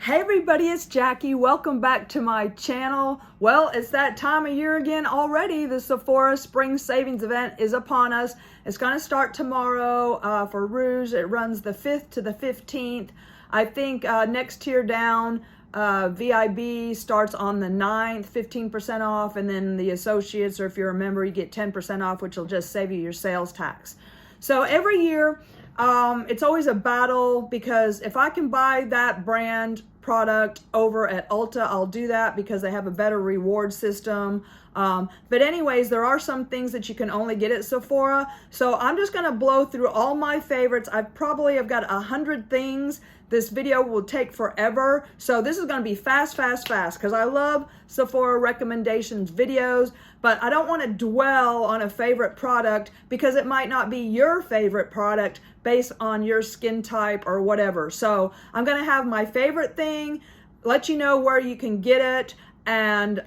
Hey everybody, it's Jackie. Welcome back to my channel. Well, it's that time of year again already. The Sephora Spring Savings event is upon us. It's going to start tomorrow for Rouge. It runs the 5th to the 15th. I think next tier down, VIB starts on the 9th, 15% off, and then the associates, or if you're a member, you get 10% off, which will just save you your sales tax. So every year, it's always a battle because if I can buy that brand product over at ULTA, I'll do that because they have a better reward system. But anyways, there are some things that you can only get at Sephora. So I'm just going to blow through all my favorites. I've got 100 things. This video will take forever. So this is going to be fast because I love Sephora recommendations videos, but I don't want to dwell on a favorite product because it might not be your favorite product based on your skin type or whatever. So I'm going to have my favorite thing, let you know where you can get it, and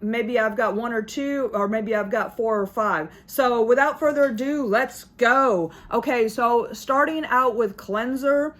maybe I've got one or two, or maybe I've got 4 or 5. So without further ado, let's go. Okay, so starting out with cleanser.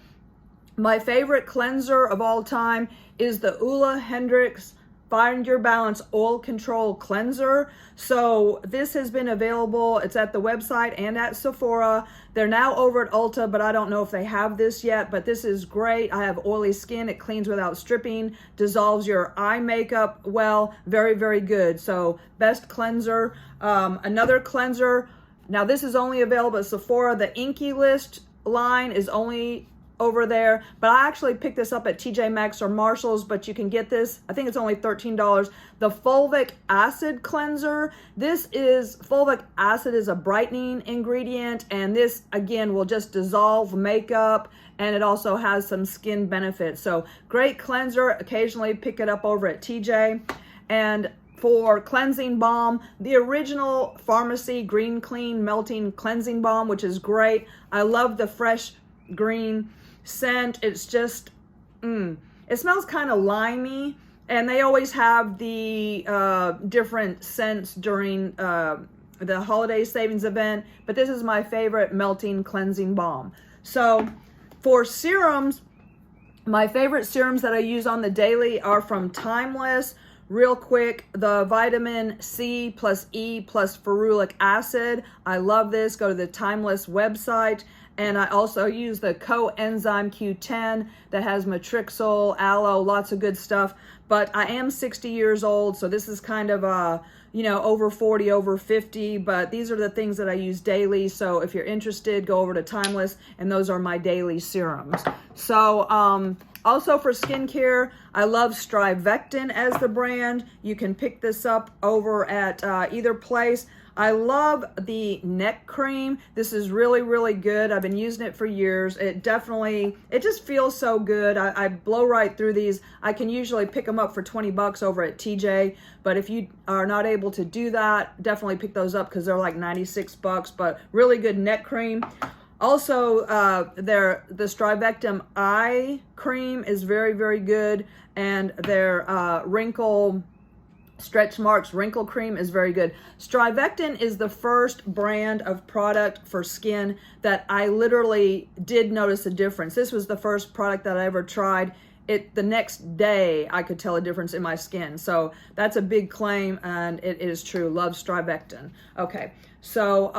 My favorite cleanser of all time is the HENRIKSEN Find Your Balance Oil Control Cleanser. So this has been available. It's at the website and at Sephora. They're now over at ULTA, but I don't know if they have this yet, but this is great. I have oily skin. It cleans without stripping, dissolves your eye makeup well. Very good. So best cleanser. Another cleanser. Now this is only available at Sephora. The INKEY list line is only over there, but I actually picked this up at TJ Maxx or Marshall's, but you can get this, I think it's only $13. The Fulvic acid cleanser. Fulvic acid is a brightening ingredient, and this again will just dissolve makeup, and it also has some skin benefits. So great cleanser. Occasionally pick it up over at TJ. And for cleansing balm, the original Pharmacy Green Clean Melting Cleansing Balm, which is great. I love the fresh green scent. It's just it smells kind of limey, and they always have the different scents during the holiday savings event, but this is my favorite melting cleansing balm. So for serums, my favorite serums that I use on the daily are from Timeless. Real quick, the vitamin C plus E plus ferulic acid. I love this. Go to the Timeless website. And I also use the Coenzyme Q10 that has matrixyl, aloe, lots of good stuff. But I am 60 years old, so this is kind of over 40, over 50. But these are the things that I use daily. So if you're interested, go over to Timeless, and those are my daily serums. So also for skincare, I love STRIVECTIN as the brand. You can pick this up over at either place. I love the neck cream. This is really good. I've been using it for years. It just feels so good. I blow right through these. I can usually pick them up for 20 bucks over at TJ, but if you are not able to do that, definitely pick those up because they're like 96 bucks, but really good neck cream. Also, the STRIVECTIN Eye Cream is very good, and their Wrinkle Stretch Marks Wrinkle Cream is very good. STRIVECTIN is the first brand of product for skin that I literally did notice a difference. This was the first product that I ever tried. The next day I could tell a difference in my skin. So that's a big claim, and it is true. Love STRIVECTIN. Okay, so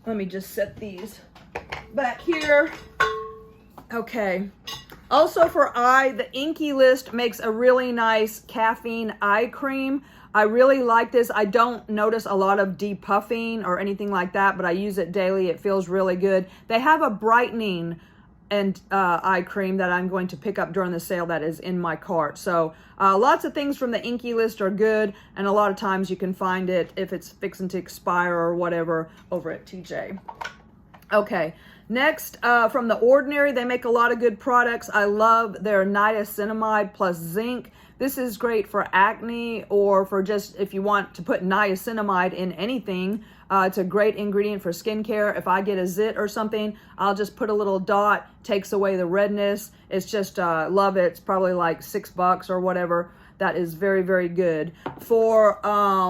let me just set these back here. Okay. Also for eye, the INKEY list makes a really nice Caffeine Eye Cream. I really like this. I don't notice a lot of depuffing or anything like that, but I use it daily. It feels really good. They have a brightening and eye cream that I'm going to pick up during the sale that is in my cart. So lots of things from the INKEY list are good, and a lot of times you can find it if it's fixing to expire or whatever over at TJ. Okay. Next, from The Ordinary, they make a lot of good products. I love their Niacinimide plus Zinc. This is great for acne, or for just if you want to put niacinimide in anything. It's a great ingredient for skincare. If I get a zit or something, I'll just put a little dot, takes away the redness. It's just, love it. It's probably like $6 or whatever. That is very good. For a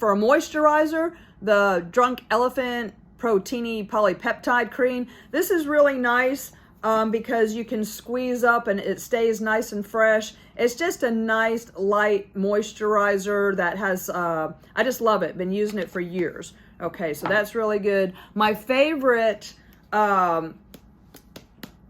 moisturizer, the Drunk Elephant Protini Polypeptide Cream. This is really nice. because you can squeeze up and it stays nice and fresh. It's just a nice light moisturizer that has, I just love it. Been using it for years. Okay, so that's really good. My favorite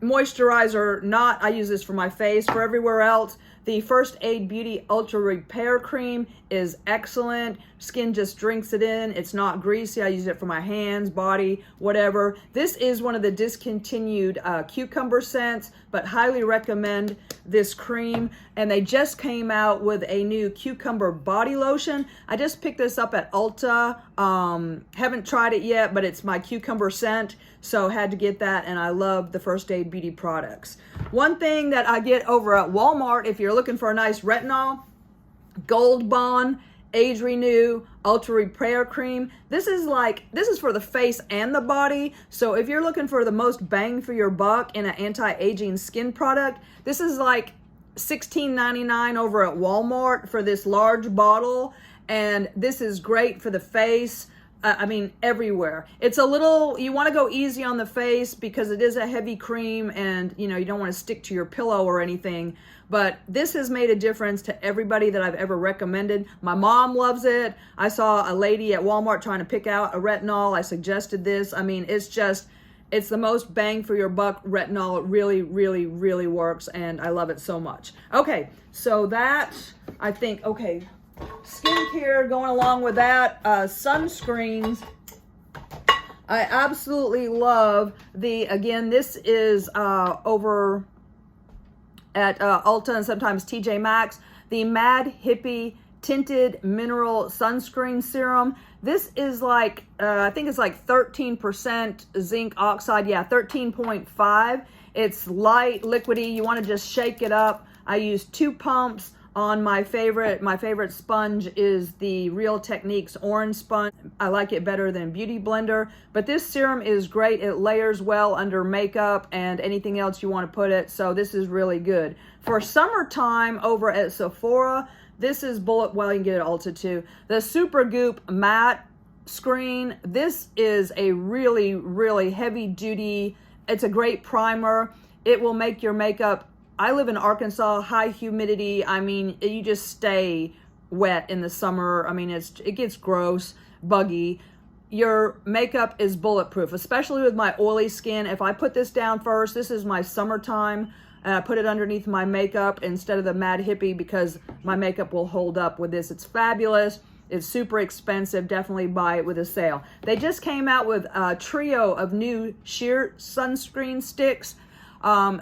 moisturizer, I use this for my face, for everywhere else, the First Aid Beauty Ultra Repair Cream is excellent. Skin just drinks it in. It's not greasy. I use it for my hands, body, whatever. This is one of the discontinued cucumber scents, but highly recommend this cream. And they just came out with a new cucumber body lotion. I just picked this up at Ulta. Haven't tried it yet, but it's my cucumber scent, so had to get that, and I love the First Aid Beauty products. One thing that I get over at Walmart, if you're looking for a nice retinol, Gold Bond Age Renew Ultra Repair Cream. This is for the face and the body. So if you're looking for the most bang for your buck in an anti-aging skin product, this is like $16.99 over at Walmart for this large bottle. And this is great for the face. I mean, everywhere. It's a little, you want to go easy on the face because it is a heavy cream and, you know, you don't want to stick to your pillow or anything. But this has made a difference to everybody that I've ever recommended. My mom loves it. I saw a lady at Walmart trying to pick out a retinol. I suggested this. I mean, it's the most bang for your buck retinol. It really, really, really works, and I love it so much. Okay, so that, I think, okay, skincare going along with that, sunscreens. I absolutely love again, this is over at Ulta and sometimes TJ Maxx, the Mad Hippie Tinted Mineral Sunscreen Serum. This is like, I think it's like 13% zinc oxide. Yeah, 13.5. It's light, liquidy. You want to just shake it up. I use 2 pumps. On my favorite sponge is the Real Techniques orange sponge. I like it better than Beauty Blender, but this serum is great. It layers well under makeup and anything else you want to put it, so this is really good. For summertime over at Sephora, this is well, you can get it at Ulta too. The SUPERGOOP Matte Screen. This is a really, really heavy duty, it's a great primer. It will make your makeup, I live in Arkansas, high humidity. I mean, you just stay wet in the summer. I mean, it gets gross, buggy. Your makeup is bulletproof, especially with my oily skin. If I put this down first, this is my summertime, and I put it underneath my makeup instead of the Mad Hippie because my makeup will hold up with this. It's fabulous. It's super expensive. Definitely buy it with a sale. They just came out with a trio of new sheer sunscreen sticks.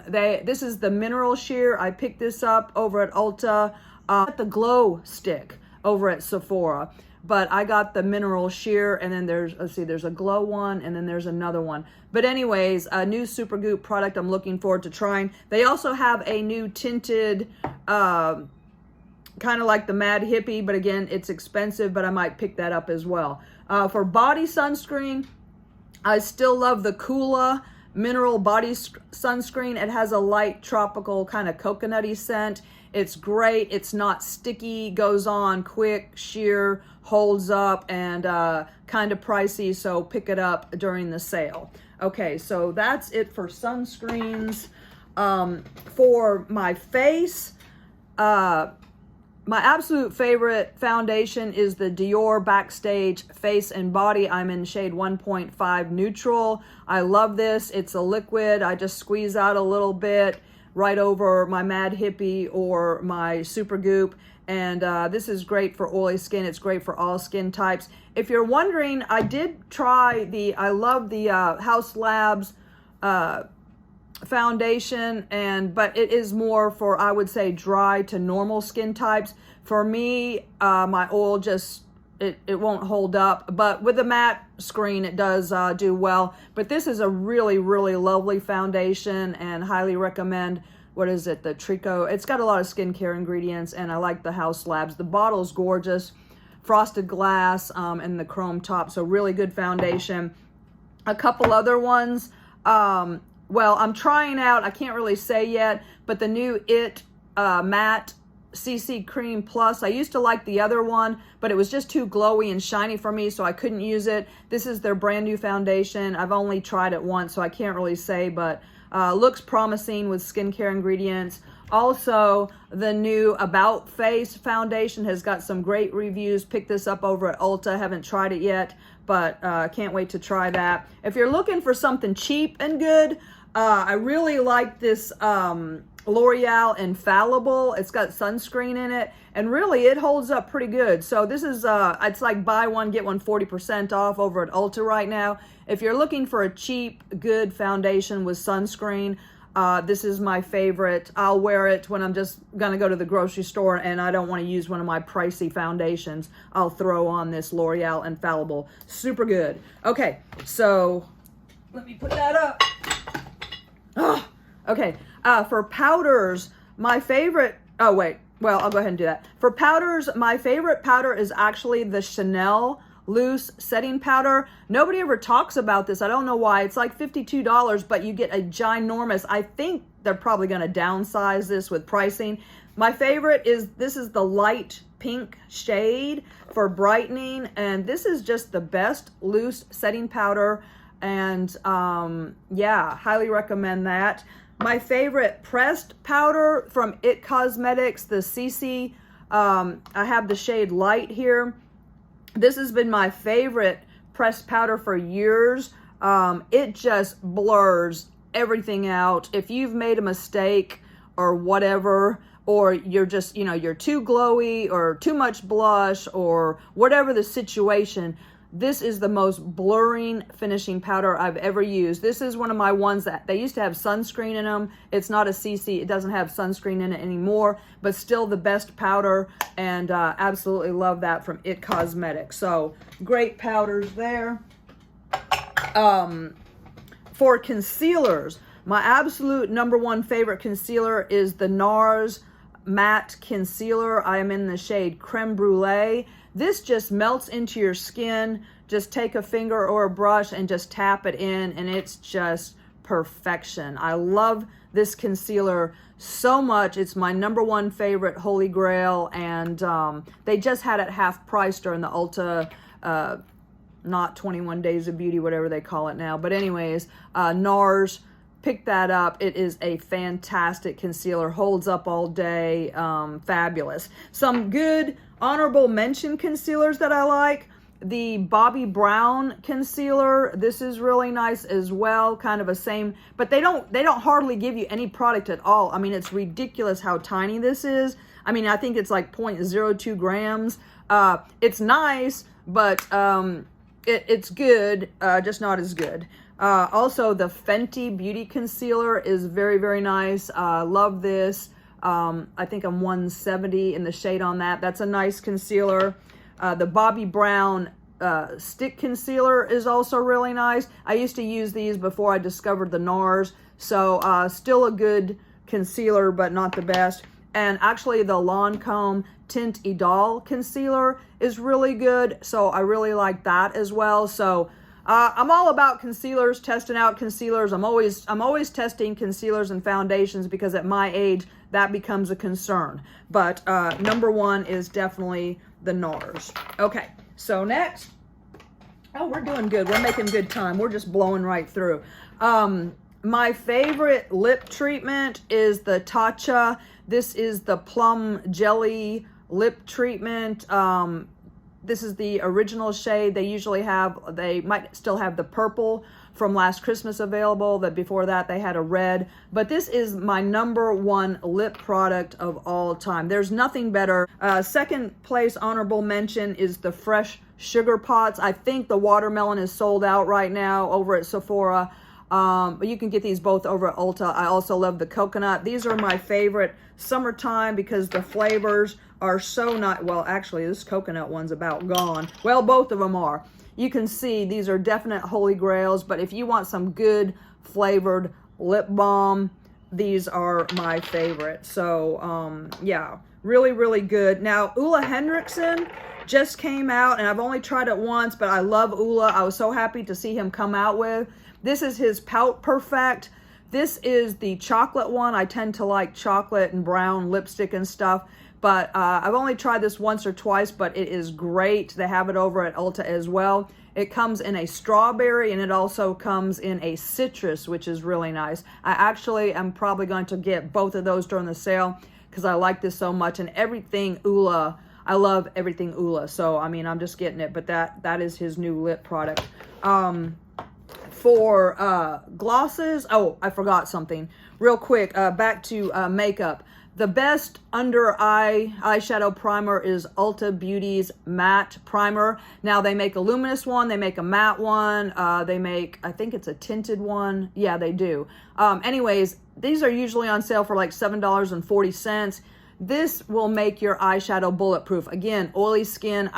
This is the mineral sheer. I picked this up over at Ulta. The glow stick over at Sephora, but I got the mineral sheer, and then there's a glow one, and then there's another one. But anyways, a new SUPERGOOP product I'm looking forward to trying. They also have a new tinted, kind of like the Mad Hippie, but again, it's expensive, but I might pick that up as well. For body sunscreen, I still love the COOLA mineral body sunscreen. It has a light tropical kind of coconutty scent. It's great. It's not sticky, goes on quick, sheer, holds up, and kind of pricey, so pick it up during the sale. Okay, so that's it for sunscreens. For my face, my absolute favorite foundation is the DIOR Backstage Face and Body. I'm in shade 1.5 Neutral. I love this. It's a liquid. I just squeeze out a little bit right over my Mad Hippie or my SUPERGOOP. And this is great for oily skin. It's great for all skin types. If you're wondering, I did try I love the House Labs foundation, but it is more for, I would say, dry to normal skin types. For me, my oil just it won't hold up, but with the matte screen it does do well. But this is a really, really lovely foundation, and highly recommend. What is it, the Trico? It's got a lot of skincare ingredients, and I like the House Labs. The bottle's gorgeous, frosted glass, and the chrome top, so really good foundation. A couple other ones, well, I'm trying out, I can't really say yet, but the new Matte CC Cream Plus. I used to like the other one, but it was just too glowy and shiny for me, so I couldn't use it. This is their brand new foundation. I've only tried it once, so I can't really say, but Looks promising with skincare ingredients. Also, the new About Face foundation has got some great reviews. Pick this up over at Ulta. Haven't tried it yet, but can't wait to try that. If you're looking for something cheap and good, I really like this L'Oreal Infallible. It's got sunscreen in it, and really it holds up pretty good. So this is it's like buy one get one 40% off over at Ulta right now. If you're looking for a cheap good foundation with sunscreen, this is my favorite. I'll wear it when I'm just gonna go to the grocery store and I don't want to use one of my pricey foundations. I'll throw on this L'Oreal Infallible. Super good. Okay, so let me put that up. Oh, okay. For powders, my favorite, oh wait, well, I'll go ahead and do that. For powders, my favorite powder is actually the Chanel Loose Setting Powder. Nobody ever talks about this. I don't know why. It's like $52, but you get a ginormous, I think they're probably going to downsize this with pricing. My favorite is, this is the light pink shade for brightening, and this is just the best loose setting powder, and yeah, highly recommend that. My favorite pressed powder from IT Cosmetics, the CC, I have the shade Light here. This has been my favorite pressed powder for years. It just blurs everything out. If you've made a mistake or whatever, or you're just, you know, you're too glowy or too much blush or whatever the situation, this is the most blurring finishing powder I've ever used. This is one of my ones that they used to have sunscreen in them. It's not a CC. It doesn't have sunscreen in it anymore, but still the best powder, and absolutely love that from IT Cosmetics. So great powders there. For concealers, my absolute #1 favorite concealer is the NARS Matte Concealer. I am in the shade Creme Brulee. This just melts into your skin. Just take a finger or a brush and just tap it in, and it's just perfection. I love this concealer so much. It's my #1 favorite holy grail, and they just had it half price during the Ulta, not 21 Days of Beauty, whatever they call it now. But anyways, NARS, pick that up. It is a fantastic concealer, holds up all day, fabulous. Some good honorable mention concealers that I like. The Bobbi Brown concealer, this is really nice as well, kind of a same, but they don't hardly give you any product at all. I mean, it's ridiculous how tiny this is. I mean, I think it's like 0.02 grams. It's nice, but it's good, just not as good. Also, the Fenty Beauty Concealer is very, very nice. Love this. I think I'm 170 in the shade on that. That's a nice concealer. The Bobbi Brown Stick Concealer is also really nice. I used to use these before I discovered the NARS. So still a good concealer, but not the best. And actually the Lancome Tint Idole Concealer is really good. So I really like that as well. So I'm all about concealers, testing out concealers. I'm always testing concealers and foundations, because at my age that becomes a concern. But #1 is definitely the NARS. Okay, so next, oh, we're doing good. We're making good time. We're just blowing right through. My favorite lip treatment is the Tatcha. This is the Plum Jelly Lip Treatment. This is the original shade. They usually have, they might still have the purple from last Christmas available, that before that they had a red, but this is my #1 lip product of all time. There's nothing better. Second place honorable mention is the Fresh Sugar Pots. I think the watermelon is sold out right now over at Sephora, but you can get these both over at Ulta. I also love the coconut. These are my favorite summertime because the flavors are so not, well, actually this coconut one's about gone. Well, both of them are. You can see these are definite holy grails, but if you want some good flavored lip balm, these are my favorite. So yeah, really, really good. Now, Ole Henriksen just came out, and I've only tried it once, but I love Ole. I was so happy to see him come out with. This is his Pout Perfect. This is the chocolate one. I tend to like chocolate and brown lipstick and stuff, but I've only tried this once or twice, but it is great. They have it over at Ulta as well. It comes in a strawberry, and it also comes in a citrus, which is really nice. I actually am probably going to get both of those during the sale because I like this so much. And everything ULTA, I love everything ULTA. So, I mean, I'm just getting it. But that is his new lip product. For glosses, oh, I forgot something. Real quick, back to makeup. The best under eye eyeshadow primer is Ulta Beauty's matte primer. Now they make a luminous one, they make a matte one, they make, I think it's a tinted one. Yeah, they do. Anyways, these are usually on sale for like $7.40. This will make your eyeshadow bulletproof. Again, oily skin.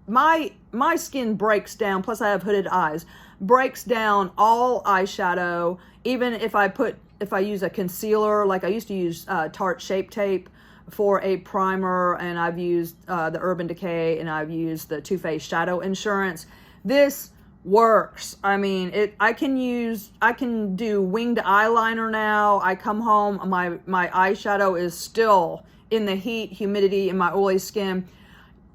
My skin breaks down, plus I have hooded eyes, breaks down all eyeshadow, even if I use a concealer. Like I used to use Tarte Shape Tape for a primer, and I've used the Urban Decay, and I've used the Too Faced Shadow Insurance. This works. I mean, I can do winged eyeliner now. I come home, my eyeshadow is still in the heat, humidity, in my oily skin.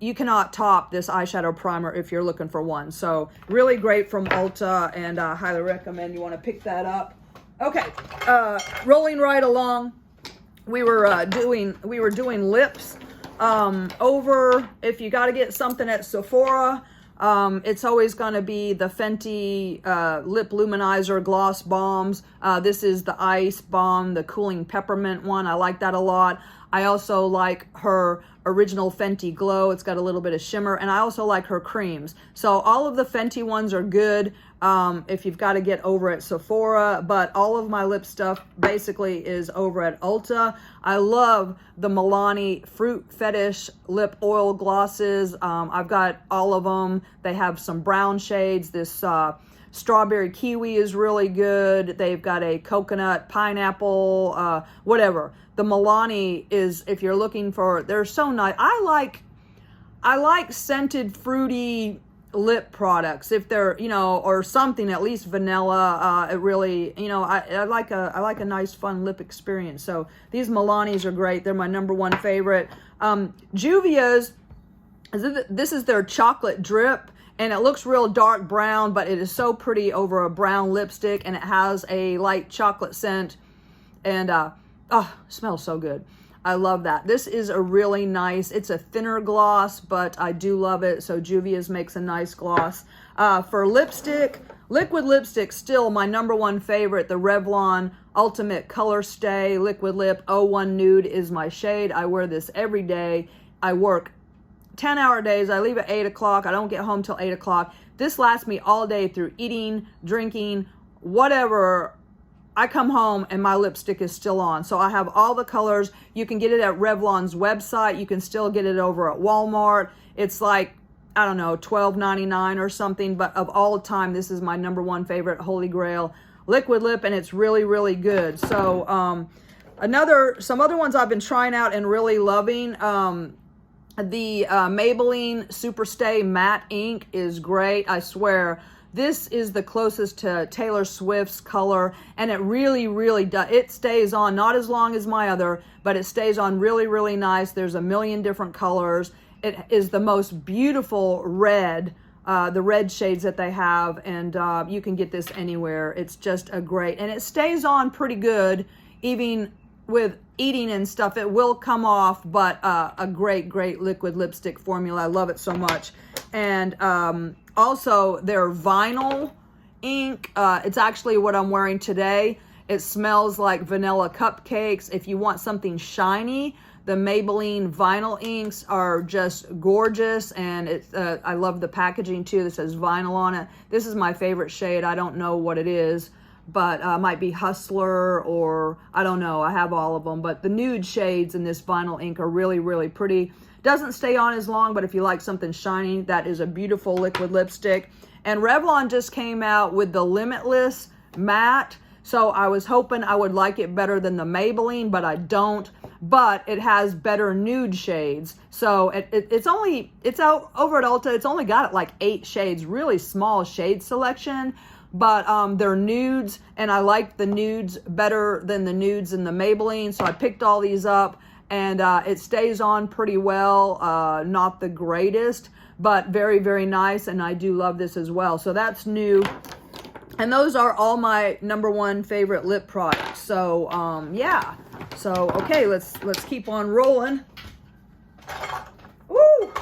You cannot top this eyeshadow primer if you're looking for one. So really great from Ulta, and I highly recommend you want to pick that up. Okay, rolling right along, we were doing lips. Over, if you got to get something at Sephora, it's always going to be the Fenty Lip Luminizer Gloss Balms. This is the Ice Balm, the Cooling Peppermint one. I like that a lot. I also like her original Fenty Glow. It's got a little bit of shimmer, and I also like her creams. So all of the Fenty ones are good if you've got to get over at Sephora, but all of my lip stuff basically is over at Ulta. I love the Milani Fruit Fetish lip oil glosses. I've got all of them. They have some brown shades. This strawberry kiwi is really good. They've got a coconut, pineapple, whatever. The Milani is, if you're looking for, they're so nice. I like scented, fruity lip products, if they're, you know, or something, at least vanilla. It really, you know, I like a nice fun lip experience. So these Milanis are great. They're my #1 favorite. Juvia's, this is their chocolate drip, and it looks real dark brown, but it is so pretty over a brown lipstick, and it has a light chocolate scent, and oh, smells so good. I love that. This is a really nice, it's a thinner gloss, but I do love it. So Juvia's makes a nice gloss. For lipstick, liquid lipstick, still my #1 favorite, the Revlon Ultimate Color Stay Liquid Lip 01 Nude is my shade. I wear this every day. I work 10-hour days. I leave at 8 o'clock. I don't get home till 8 o'clock. This lasts me all day through eating, drinking, whatever. I come home and my lipstick is still on. So I have all the colors. You can get it at Revlon's website. You can still get it over at Walmart. It's like, I don't know, $12.99 or something. But of all time, this is my #1 favorite Holy Grail liquid lip, and it's really, really good. So some other ones I've been trying out and really loving. The Maybelline Superstay Matte Ink is great. I swear, this is the closest to Taylor Swift's color, and it really, really does. It stays on, not as long as my other, but it stays on really, really nice. There's a million different colors. It is the most beautiful red, the red shades that they have, and you can get this anywhere. It's just a great, and it stays on pretty good, even with eating and stuff. It will come off, but a great, great liquid lipstick formula. I love it so much. And also their vinyl ink, it's actually what I'm wearing today. It smells like vanilla cupcakes. If you want something shiny, the Maybelline vinyl inks are just gorgeous, and it's I love the packaging too. That says vinyl on it. This is my favorite shade. I don't know what it is, but might be Hustler, or I don't know. I have all of them, but the nude shades in this vinyl ink are really, really pretty. Doesn't stay on as long, but if you like something shiny, that is a beautiful liquid lipstick. And Revlon just came out with the Limitless Matte. So I was hoping I would like it better than the Maybelline, but I don't. But it has better nude shades. So it's out over at Ulta. It's only got like 8 shades, really small shade selection. But they're nudes, and I like the nudes better than the nudes in the Maybelline. So I picked all these up, and it stays on pretty well. Not the greatest, but very, very nice. And I do love this as well. So that's new. And those are all my #1 favorite lip products. So, yeah. So, okay, let's keep on rolling. Woo!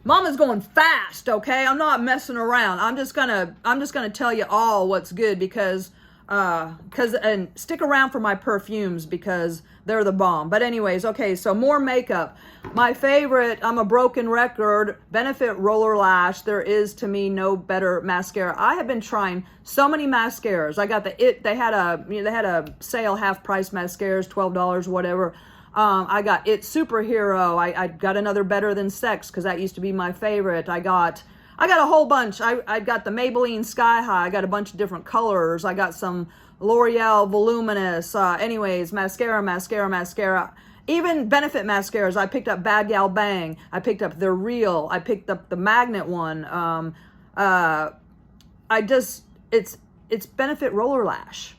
Mama's going fast, okay? I'm not messing around. I'm just gonna tell you all what's good because and stick around for my perfumes because they're the bomb. But anyways, okay, so more makeup. My favorite, I'm a broken record, Benefit Roller Lash. There is, to me, no better mascara. I have been trying so many mascaras. I got they had a sale, half price mascaras, $12, whatever. I got It Superhero. I got another Better Than Sex because that used to be my favorite. I got a whole bunch. I got the Maybelline Sky High. I got a bunch of different colors. I got some L'Oreal Voluminous. Anyways, mascara. Even Benefit mascaras. I picked up Bad Gal Bang. I picked up the Real. I picked up the Magnet one. It's Benefit Roller Lash.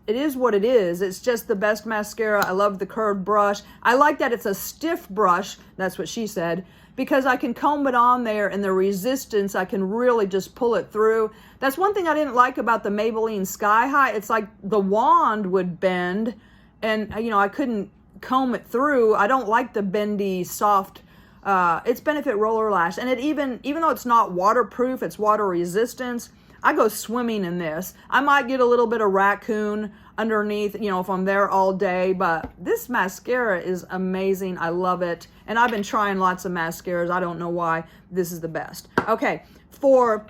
It is what it is. It's just the best mascara. I love the curved brush. I like that it's a stiff brush. That's what she said. Because I can comb it on there and the resistance, I can really just pull it through. That's one thing I didn't like about the Maybelline Sky High. It's like the wand would bend and, you know, I couldn't comb it through. I don't like the bendy, soft, it's Benefit Roller Lash. And it even though it's not waterproof, it's water resistance, I go swimming in this. I might get a little bit of raccoon underneath, you know, if I'm there all day, but this mascara is amazing. I love it. And I've been trying lots of mascaras. I don't know why. This is the best. Okay, for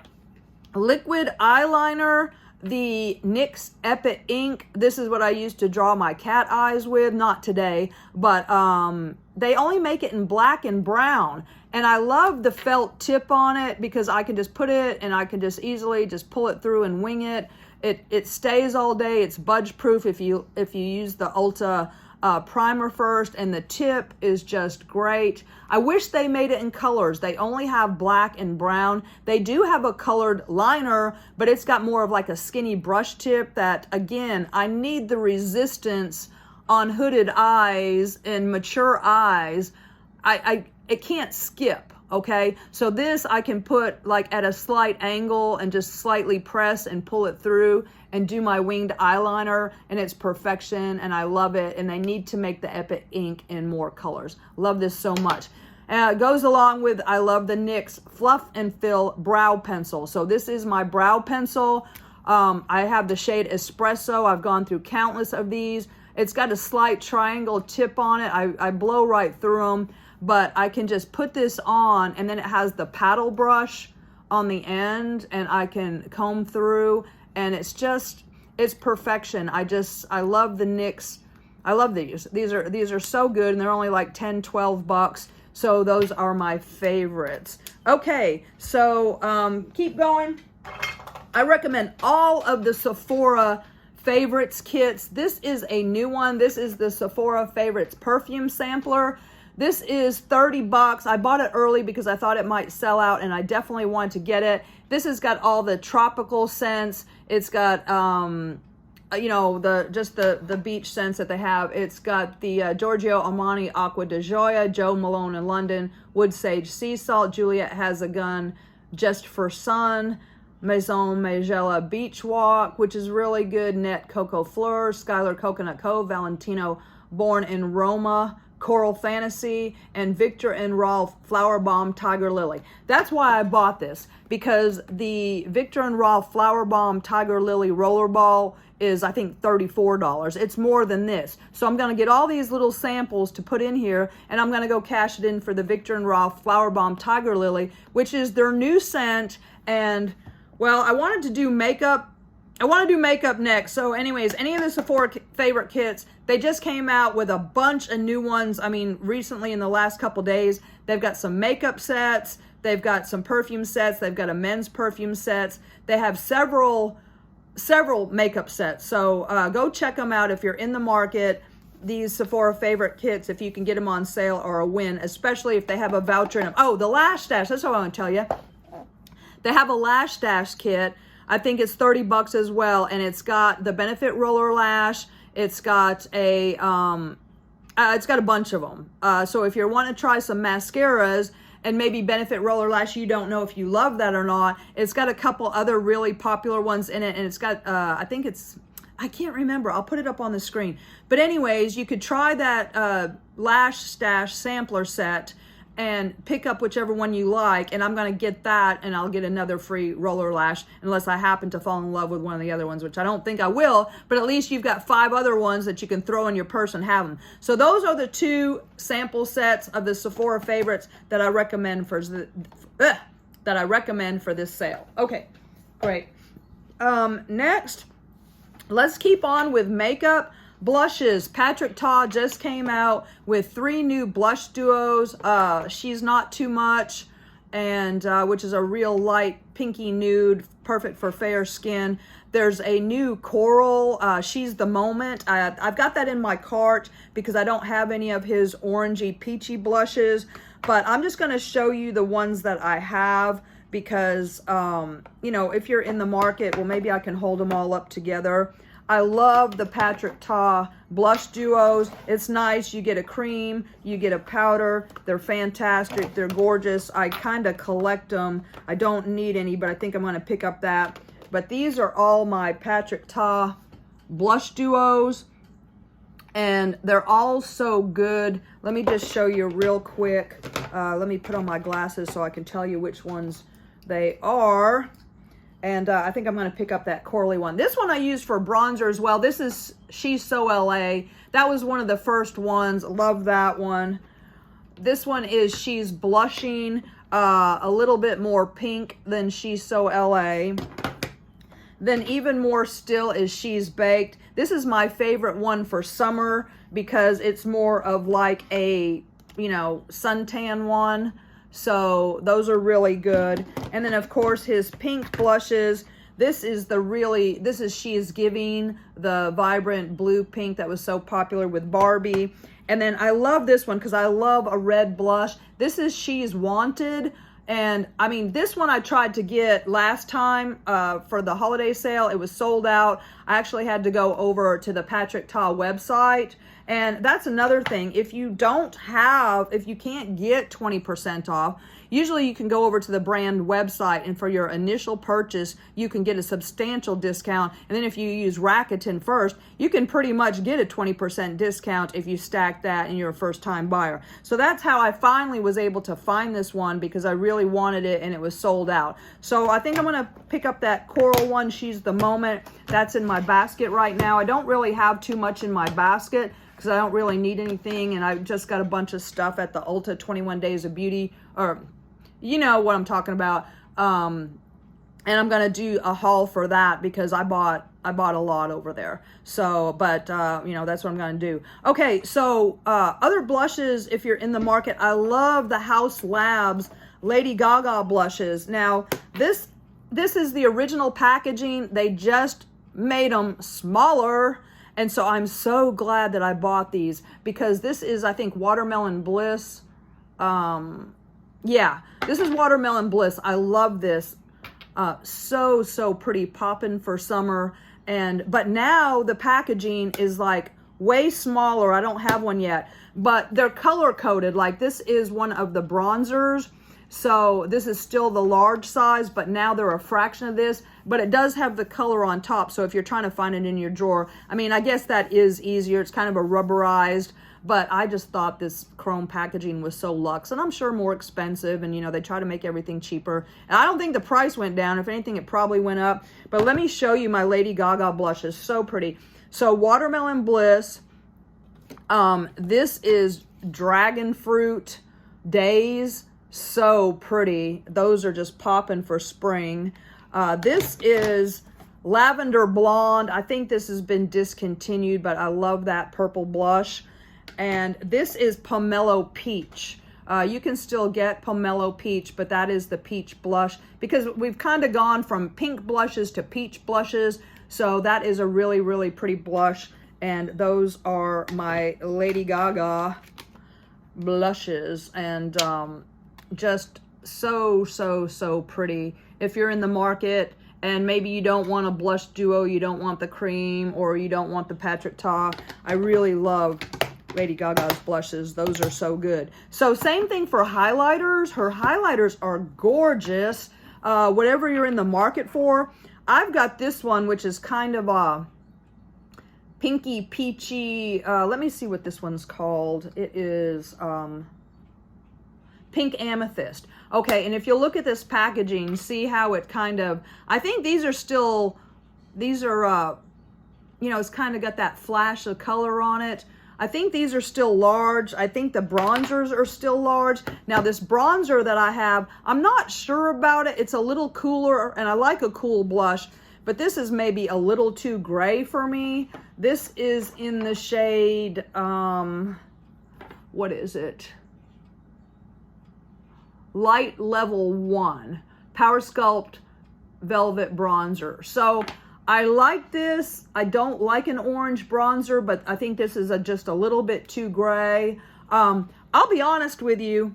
liquid eyeliner, the NYX Epic Ink. This is what I used to draw my cat eyes with. Not today, but they only make it in black and brown. And I love the felt tip on it because I can just put it and I can just easily just pull it through and wing it. It stays all day. It's budge proof if you use the ULTA primer first, and the tip is just great. I wish they made it in colors. They only have black and brown. They do have a colored liner, but it's got more of like a skinny brush tip that, again, I need the resistance on hooded eyes and mature eyes. It can't skip. Okay, so this I can put like at a slight angle and just slightly press and pull it through and do my winged eyeliner, and it's perfection, and I love it. And they need to make the Epic Ink in more colors. Love this so much. It goes along with, I love the NYX Fluff and Fill Brow Pencil. So this is my brow pencil. I have the shade Espresso. I've gone through countless of these. It's got a slight triangle tip on it. I blow right through them. But I can just put this on, and then it has the paddle brush on the end, and I can comb through, and it's perfection. I love the NYX. I love these. These are so good, and they're only like 10, 12 bucks. So those are my favorites. Okay, so keep going. I recommend all of the Sephora Favorites kits. This is a new one. This is the Sephora Favorites Perfume Sampler. This is 30 bucks. I bought it early because I thought it might sell out, and I definitely wanted to get it. This has got all the tropical scents. It's got, you know, the beach scents that they have. It's got the Giorgio Armani Acqua di Gioia, Joe Malone in London, Wood Sage Sea Salt, Juliet Has a Gun, Just for Sun, Maison Magella Beach Walk, which is really good, Net Coco Fleur, Skylar Coconut Cove, Valentino Born in Roma, Coral Fantasy, and Victor and Rolf Flower Balm Tiger Lily. That's why I bought this, because the Victor and Rolf Flower Balm Tiger Lily Rollerball is, I think, $34. It's more than this. So I'm going to get all these little samples to put in here, and I'm going to go cash it in for the Victor and Rolf Flower Balm Tiger Lily, which is their new scent. And, well, I wanted to do makeup. I want to do makeup next. So anyways, any of the Sephora favorite kits, they just came out with a bunch of new ones. I mean, recently in the last couple days, they've got some makeup sets. They've got some perfume sets. They've got a men's perfume sets. They have several makeup sets. So go check them out if you're in the market. These Sephora favorite kits, if you can get them on sale, are a win, especially if they have a voucher in them. Oh, the Lash Dash. That's what I want to tell you. They have a Lash Dash kit. I think it's 30 bucks as well, and it's got the Benefit Roller Lash. It's got a bunch of them. So if you're wanting to try some mascaras and maybe Benefit Roller Lash, you don't know if you love that or not. It's got a couple other really popular ones in it, and it's got, I think it's, I can't remember. I'll put it up on the screen. But anyways, you could try that Lash Stash sampler set and pick up whichever one you like, and I'm going to get that, and I'll get another free roller lash unless I happen to fall in love with one of the other ones, which I don't think I will, but at least you've got 5 other ones that you can throw in your purse and have them. So those are the 2 sample sets of the Sephora favorites that I recommend for this sale. Okay, great. Next, let's keep on with makeup. Blushes. Patrick Ta just came out with 3 new blush duos. She's Not Too Much, and which is a real light pinky nude, perfect for fair skin. There's a new coral, She's the Moment. I've got that in my cart because I don't have any of his orangey peachy blushes, but I'm just going to show you the ones that I have because, you know, if you're in the market, well, maybe I can hold them all up together. I love the Patrick Ta blush duos. It's nice. You get a cream, you get a powder. They're fantastic. They're gorgeous. I kind of collect them. I don't need any, but I think I'm going to pick up that. But these are all my Patrick Ta blush duos, and they're all so good. Let me just show you real quick. Let me put on my glasses so I can tell you which ones they are. And I think I'm going to pick up that corally one. This one I use for bronzer as well. This is She's So LA. That was one of the first ones. Love that one. This one is She's Blushing. A little bit more pink than She's So LA. Then even more still is She's Baked. This is my favorite one for summer because it's more of like a, you know, suntan one. So those are really good. And then of course his pink blushes. This is She Is Giving, the vibrant blue pink that was so popular with Barbie. And then I love this one because I love a red blush. This is She's Wanted. And I mean, this one I tried to get last time for the holiday sale. It was sold out. I actually had to go over to the Patrick Ta website. And that's another thing. If you can't get 20% off, usually you can go over to the brand website, and for your initial purchase, you can get a substantial discount. And then if you use Rakuten first, you can pretty much get a 20% discount if you stack that and you're a first-time buyer. So that's how I finally was able to find this one because I really wanted it and it was sold out. So I think I'm going to pick up that coral one, She's the Moment. That's in my basket right now. I don't really have too much in my basket because I don't really need anything, and I've just got a bunch of stuff at the Ulta 21 Days of Beauty, or you know what I'm talking about. And I'm gonna do a haul for that because I bought a lot over there. So, but you know, that's what I'm gonna do. Okay, so other blushes, if you're in the market, I love the House Labs Lady Gaga blushes. Now, this is the original packaging. They just made them smaller. And so I'm so glad that I bought these because this is, I think, Watermelon Bliss. Yeah, this is Watermelon Bliss. I love this. So pretty, popping for summer. But now the packaging is like way smaller. I don't have one yet, but they're color coded. Like this is one of the bronzers. So this is still the large size, but now they're a fraction of this, but it does have the color on top. So if you're trying to find it in your drawer, I mean, I guess that is easier. It's kind of a rubberized, but I just thought this chrome packaging was so luxe, and I'm sure more expensive, and you know, they try to make everything cheaper. And I don't think the price went down. If anything, it probably went up. But let me show you my Lady Gaga blushes. So pretty. So Watermelon Bliss. This is Dragon Fruit Days. So pretty. Those are just popping for spring. This is Lavender Blonde. I think this has been discontinued, but I love that purple blush. And this is Pomelo Peach. You can still get Pomelo Peach, but that is the peach blush because we've kind of gone from pink blushes to peach blushes. So that is a really pretty blush. And those are my Lady Gaga blushes. And just so pretty. If you're in the market and maybe you don't want a blush duo, you don't want the cream, or you don't want the Patrick Ta, I really love Lady Gaga's blushes. Those are so good. So same thing for highlighters. Her highlighters are gorgeous. Whatever you're in the market for. I've got this one, which is kind of a pinky peachy. Let me see what this one's called. It is Pink Amethyst. Okay, and if you look at this packaging, see how it kind of, I think these are still, these are, you know, it's kind of got that flash of color on it. I think these are still large. I think the bronzers are still large. Now this bronzer that I have, I'm not sure about it. It's a little cooler, and I like a cool blush, but this is maybe a little too gray for me. This is in the shade, what is it? Light Level 1, Power Sculpt Velvet Bronzer. So I like this. I don't like an orange bronzer, but I think this is just a little bit too gray. I'll be honest with you.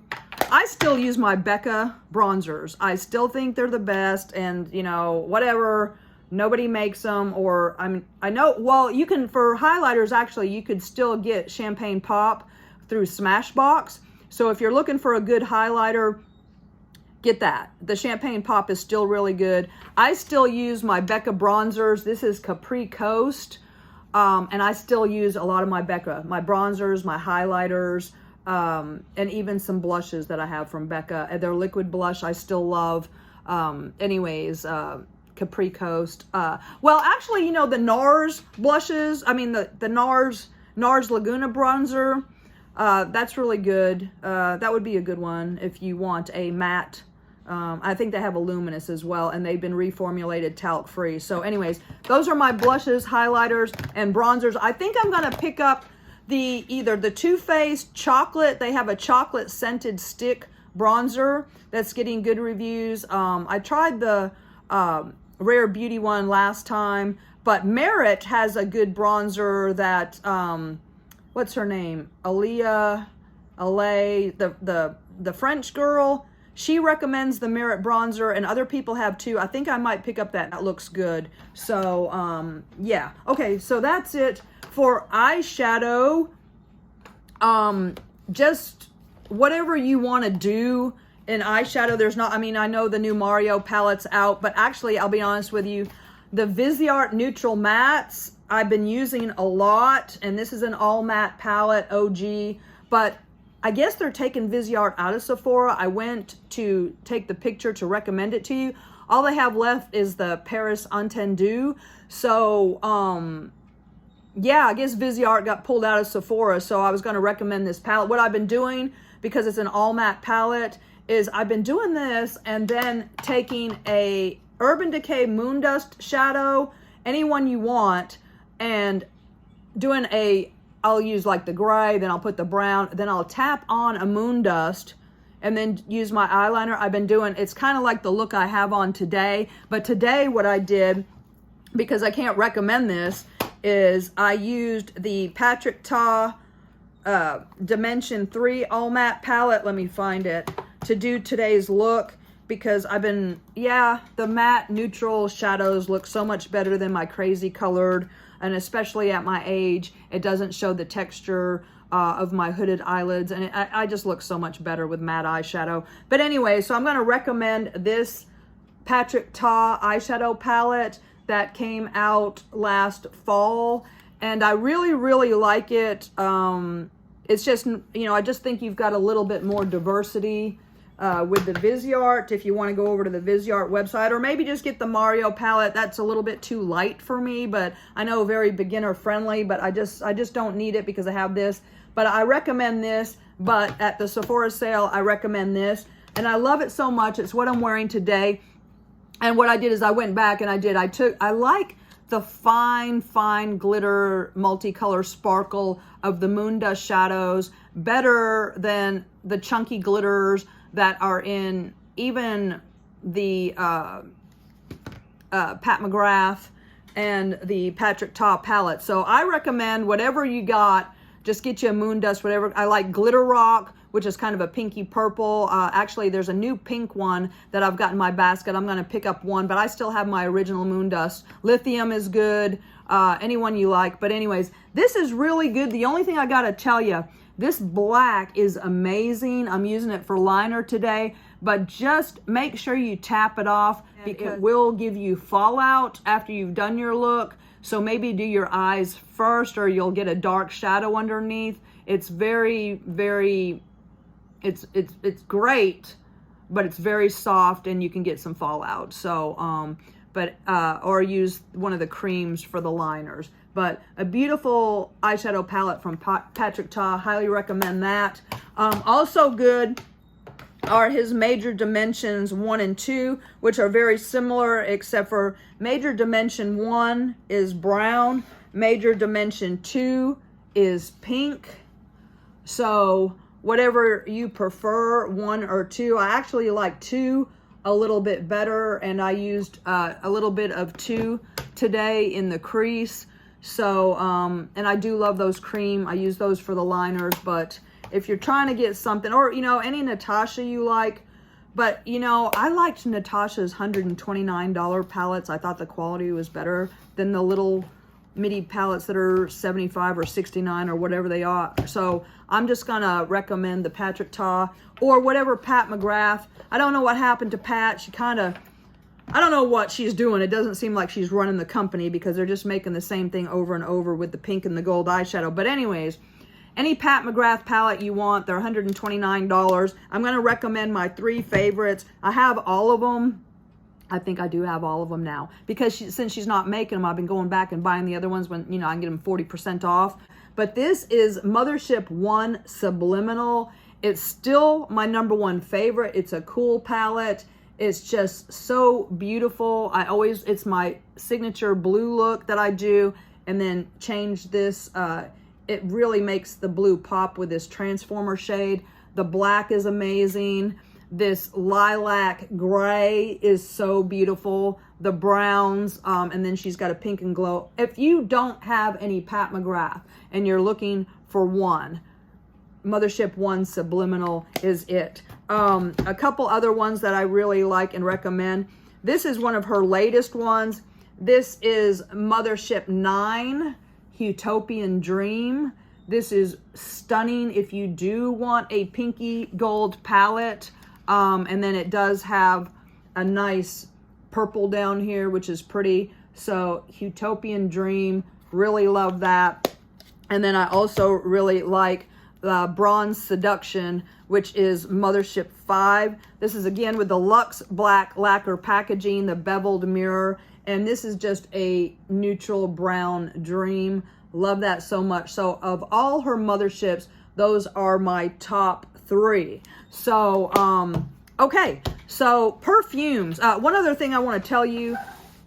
I still use my Becca bronzers. I still think they're the best, and you know, whatever, nobody makes them, or I know, well, you can, for highlighters, actually, you could still get Champagne Pop through Smashbox. So if you're looking for a good highlighter, get that. The Champagne Pop is still really good. I still use my Becca bronzers. This is Capri Coast. And I still use a lot of my Becca, my bronzers, my highlighters, and even some blushes that I have from Becca. Their liquid blush I still love. Anyways, Capri Coast. Well, actually, you know, the NARS blushes, I mean, the NARS Laguna bronzer, that's really good. That would be a good one if you want a matte. I think they have a luminous as well, and they've been reformulated talc free. So anyways, those are my blushes, highlighters, and bronzers. I think I'm going to pick up either the Too Faced chocolate. They have a chocolate scented stick bronzer that's getting good reviews. I tried the Rare Beauty one last time, but Merit has a good bronzer that, what's her name? Alay, the French girl. She recommends the Merit bronzer, and other people have too. I think I might pick up that. That looks good. So, yeah. Okay, so that's it for eyeshadow. Just whatever you want to do in eyeshadow. There's not, I mean, I know the new Mario palette's out, but actually, I'll be honest with you, the Viseart Neutral Mattes, I've been using a lot, and this is an all matte palette, OG, but I guess they're taking Viseart out of Sephora. I went to take the picture to recommend it to you. All they have left is the Paris Entendu. So, yeah, I guess Viseart got pulled out of Sephora, so I was going to recommend this palette. What I've been doing, because it's an all matte palette, is I've been doing this and then taking a Urban Decay Moondust shadow, any one you want, and doing I'll use like the gray, then I'll put the brown, then I'll tap on a Moondust, and then use my eyeliner. I've been doing, it's kind of like the look I have on today, but today what I did, because I can't recommend this, is I used the Patrick Ta Dimension 3 All Matte Palette, let me find it, to do today's look, because I've been, yeah, the matte neutral shadows look so much better than my crazy colored, and especially at my age, it doesn't show the texture of my hooded eyelids, and I just look so much better with matte eyeshadow. But anyway, so I'm going to recommend this Patrick Ta eyeshadow palette that came out last fall, and I really, really like it. It's just, you know, I just think you've got a little bit more diversity with the Viseart, if you want to go over to the Viseart website, or maybe just get the Mario palette. That's a little bit too light for me, but I know very beginner friendly, but I just don't need it because I have this. But I recommend this, but at the Sephora sale, I recommend this, and I love it so much. It's what I'm wearing today. And what I did is I went back and I like the fine glitter multicolor sparkle of the Moondust shadows better than the chunky glitters that are in even the Pat McGrath and the Patrick Ta palette. So I recommend whatever you got, just get you a Moondust, whatever. I like Glitter Rock, which is kind of a pinky purple. Actually, there's a new pink one that I've got in my basket. I'm going to pick up one, but I still have my original Moon Dust. Lithium is good. Anyone you like. But anyways, this is really good. The only thing I got to tell you, this black is amazing. I'm using it for liner today, but just make sure you tap it off because it will give you fallout after you've done your look. So maybe do your eyes first or you'll get a dark shadow underneath. It's very, very, it's great, but it's very soft and you can get some fallout. So, or use one of the creams for the liners. But a beautiful eyeshadow palette from Patrick Ta, highly recommend that. Also good are his Major Dimensions 1 and 2, which are very similar, except for Major Dimension 1 is brown, Major Dimension 2 is pink. So whatever you prefer, 1 or 2. I actually like 2 a little bit better, and I used a little bit of 2 today in the crease. So, and I do love those cream. I use those for the liners, but if you're trying to get something, or, you know, any Natasha you like, but, you know, I liked Natasha's $129 palettes. I thought the quality was better than the little midi palettes that are $75 or $69 or whatever they are. So I'm just gonna recommend the Patrick Ta or whatever Pat McGrath. I don't know what happened to Pat. She kind of, I don't know what she's doing. It doesn't seem like she's running the company because they're just making the same thing over and over with the pink and the gold eyeshadow. But anyways, any Pat McGrath palette you want, they're $129. I'm going to recommend my 3 favorites. I have all of them. I think I do have all of them now. Because since she's not making them, I've been going back and buying the other ones when, you know, I can get them 40% off. But this is Mothership 1 Subliminal. It's still my #1 favorite. It's a cool palette. It's just so beautiful. It's my signature blue look that I do. And then change this, it really makes the blue pop with this transformer shade. The black is amazing. This lilac gray is so beautiful. The browns, and then she's got a pink and glow. If you don't have any Pat McGrath and you're looking for one, Mothership 1 Subliminal is it. A couple other ones that I really like and recommend. This is one of her latest ones. This is Mothership 9 Utopian Dream. This is stunning if you do want a pinky gold palette. And then it does have a nice purple down here, which is pretty. So Utopian Dream, really love that. And then I also really like Bronze Seduction, which is Mothership 5. This is again with the Luxe Black Lacquer packaging, the beveled mirror. And this is just a neutral brown dream. Love that so much. So of all her motherships, those are my top 3. So, okay. So perfumes. One other thing I want to tell you,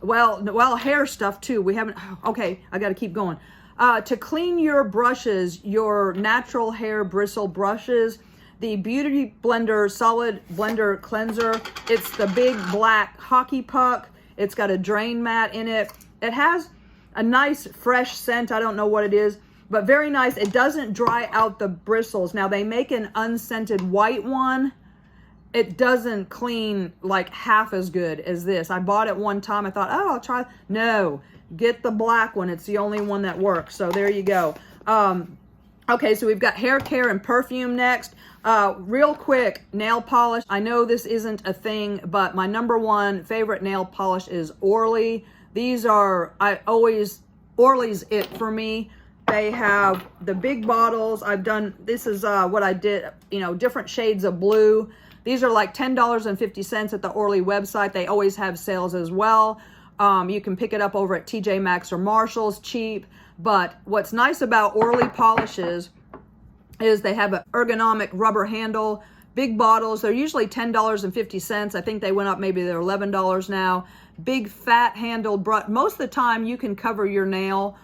well, hair stuff too. We haven't, okay, I got to keep going. To clean your brushes, your natural hair bristle brushes, the Beauty Blender Solid Blender Cleanser. It's the big black hockey puck. It's got a drain mat in it. It has a nice fresh scent. I don't know what it is, but very nice. It doesn't dry out the bristles. Now they make an unscented white one. It doesn't clean like half as good as this. I bought it one time. I thought, oh, I'll try. No, get the black one. It's the only one that works. So there you go. Okay, so we've got hair care and perfume next. Real quick, nail polish. I know this isn't a thing, but my #1 favorite nail polish is Orly. These are, Orly's it for me. They have the big bottles. This is what I did, you know, different shades of blue. These are like $10.50 at the Orly website. They always have sales as well. You can pick it up over at TJ Maxx or Marshall's, cheap. But what's nice about Orly polishes is they have an ergonomic rubber handle, big bottles. They're usually $10.50. I think they went up, maybe they're $11 now. Big fat handled brush. Most of the time you can cover your nail,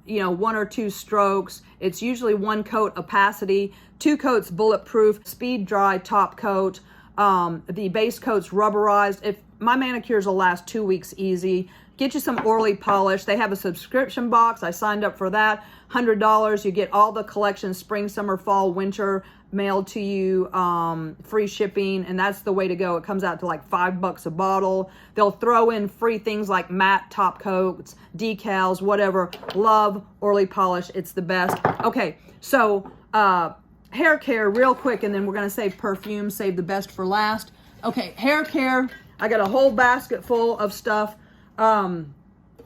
you know, 1 or 2 strokes. It's usually 1 coat opacity, 2 coats bulletproof, speed dry top coat. The base coat's rubberized. If my manicures will last 2 weeks easy. get you some Orly polish. They have a subscription box. I signed up for that. $100. You get all the collections, spring, summer, fall, winter, mailed to you, free shipping, and that's the way to go. It comes out to like $5 a bottle. They'll throw in free things like matte top coats, decals, whatever. Love Orly polish. It's the best. Okay, so hair care real quick, and then we're gonna save perfume, save the best for last. Okay, hair care. I got a whole basket full of stuff. I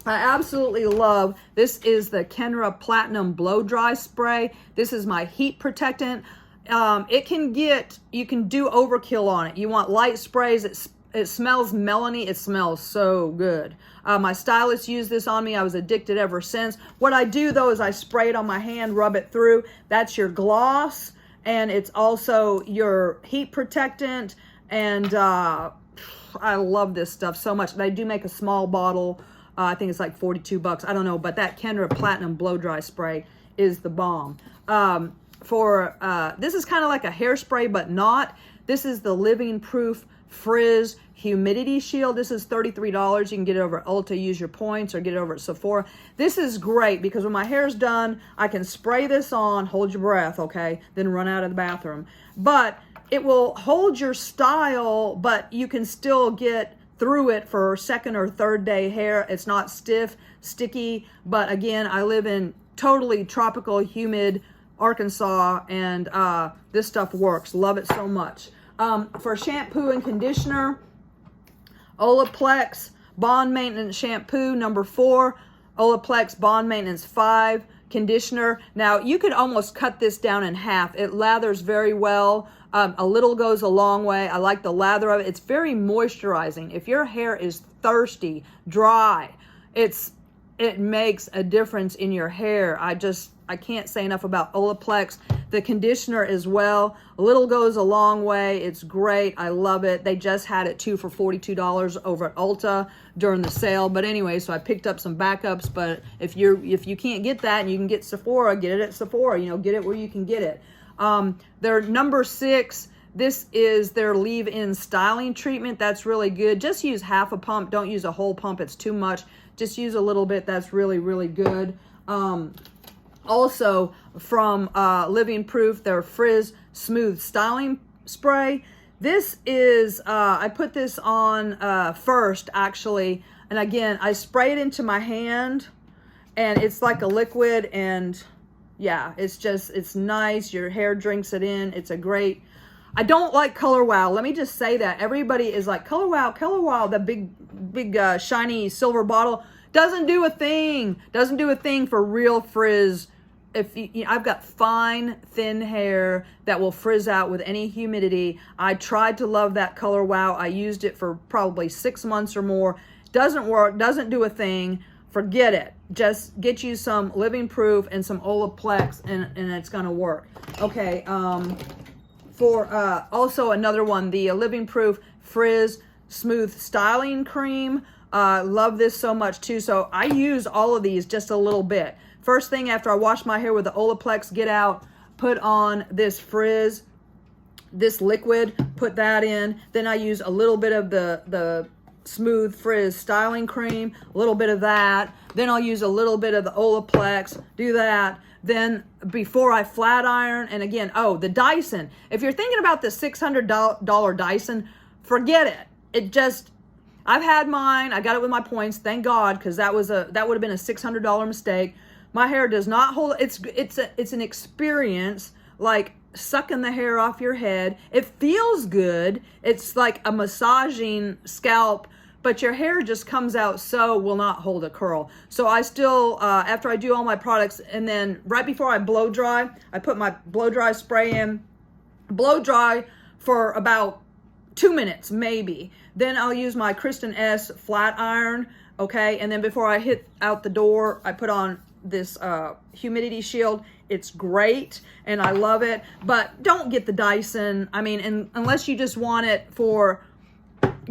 absolutely love, this is the Kenra Platinum Blow Dry Spray. This is my heat protectant. It can get, you can do overkill on it. You want light sprays. It smells melony. It smells so good. My stylist used this on me. I was addicted ever since. What I do though is I spray it on my hand, rub it through. That's your gloss, and it's also your heat protectant. And I love this stuff so much. They do make a small bottle. I think it's like 42 bucks. I don't know, but that Kenra Platinum Blow Dry Spray is the bomb. This is kind of like a hairspray, but not. This is the Living Proof Frizz Humidity Shield. This is $33. You can get it over at Ulta, use your points, or get it over at Sephora. This is great because when my hair's done, I can spray this on, hold your breath, okay, then run out of the bathroom. But it will hold your style, but you can still get through it for second or third day hair. It's not stiff, sticky, but again, I live in totally tropical, humid Arkansas, and this stuff works. Love it so much. For shampoo and conditioner, Olaplex Bond Maintenance Shampoo number 4, Olaplex Bond Maintenance 5 conditioner. Now you could almost cut this down in half. It lathers very well. A little goes a long way. I like the lather of it. It's very moisturizing. If your hair is thirsty, dry, it makes a difference in your hair. I can't say enough about Olaplex. The conditioner as well. A little goes a long way. It's great. I love it. They just had it too for $42 over at Ulta during the sale. But anyway, so I picked up some backups. But if you can't get that and you can get Sephora, get it at Sephora. You know, get it where you can get it. Their number 6, this is their leave-in styling treatment. That's really good. Just use half a pump. Don't use a whole pump. It's too much. Just use a little bit. That's really, really good. Also from Living Proof, their Frizz Smooth Styling Spray. This is, I put this on first actually. And again, I spray it into my hand and it's like a liquid, and yeah, it's nice. Your hair drinks it in. It's a great, I don't like Color Wow. Let me just say that. Everybody is like, Color Wow, the big shiny silver bottle. Doesn't do a thing. Doesn't do a thing for real frizz. I've got fine, thin hair that will frizz out with any humidity. I tried to love that Color Wow. I used it for probably 6 months or more. Doesn't work. Doesn't do a thing. Forget it. Just get you some Living Proof and some Olaplex, and it's gonna work. Okay. For also another one, the Living Proof Frizz Smooth Styling Cream. Love this so much too. So I use all of these just a little bit. First thing after I wash my hair with the Olaplex, get out, put on this frizz, this liquid, put that in. Then I use a little bit of the Smooth Frizz Styling Cream, a little bit of that. Then I'll use a little bit of the Olaplex, do that. Then before I flat iron, and again, oh, the Dyson. If you're thinking about the $600 Dyson, forget it. It just, I've had mine. I got it with my points, thank God, because that would have been a $600 mistake. My hair does not hold. It's an experience, like sucking the hair off your head. It feels good. It's like a massaging scalp, but your hair just comes out will not hold a curl. So I still, after I do all my products, and then right before I blow dry, I put my blow dry spray in, blow dry for about 2 minutes maybe. Then I'll use my Kristen S flat iron, okay? And then before I hit out the door, I put on this humidity shield. It's great and I love it, but don't get the Dyson. I mean, unless you just want it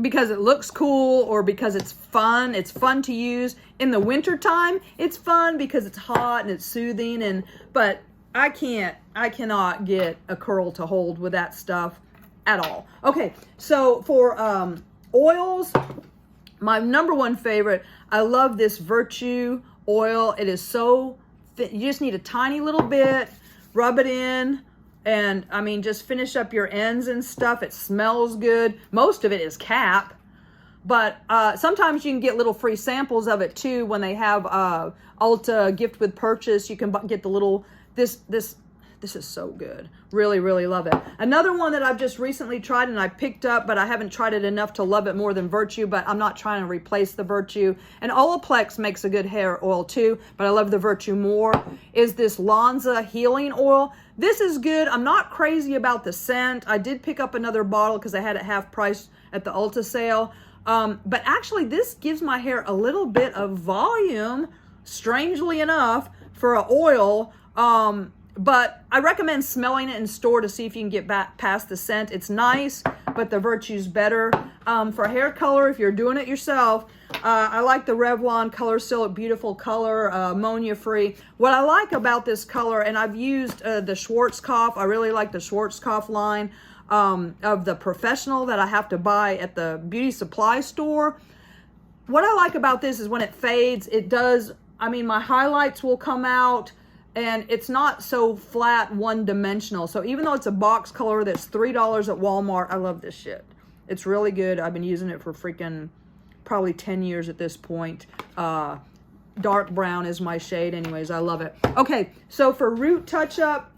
because it looks cool or because it's fun to use in the winter time. It's fun because it's hot and it's soothing, but I cannot get a curl to hold with that stuff at all. Okay, so for oils, My number one favorite, I love this Virtue oil. It is so fit. You just need a tiny little bit, rub it in, and I mean, just finish up your ends and stuff. It smells good. Most of it is cap, but sometimes you can get little free samples of it too when they have Ulta gift with purchase. You can get the little, this is so good. Really, really love it. Another one that I've just recently tried and I picked up, but I haven't tried it enough to love it more than Virtue, but I'm not trying to replace the Virtue. And Olaplex makes a good hair oil too, but I love the Virtue more, is this Lonza Healing Oil. This is good. I'm not crazy about the scent. I did pick up another bottle because I had it half price at the Ulta sale. But actually this gives my hair a little bit of volume, strangely enough, for an oil. But I recommend smelling it in store to see if you can get back past the scent. It's nice, but the Virtue's better. For hair color, if you're doing it yourself, I like the Revlon Color Seal, beautiful color, ammonia free. What I like about this color, and I've used the Schwarzkopf, I really like the Schwarzkopf line of the Professional that I have to buy at the beauty supply store. What I like about this is when it fades, it does, I mean, my highlights will come out, and it's not so flat one-dimensional. So even though it's a box color that's $3 at Walmart, I love this shit. It's really good. I've been using it for freaking probably 10 years at this point. Dark brown is my shade anyways. I love it. Okay, so for root touch-up,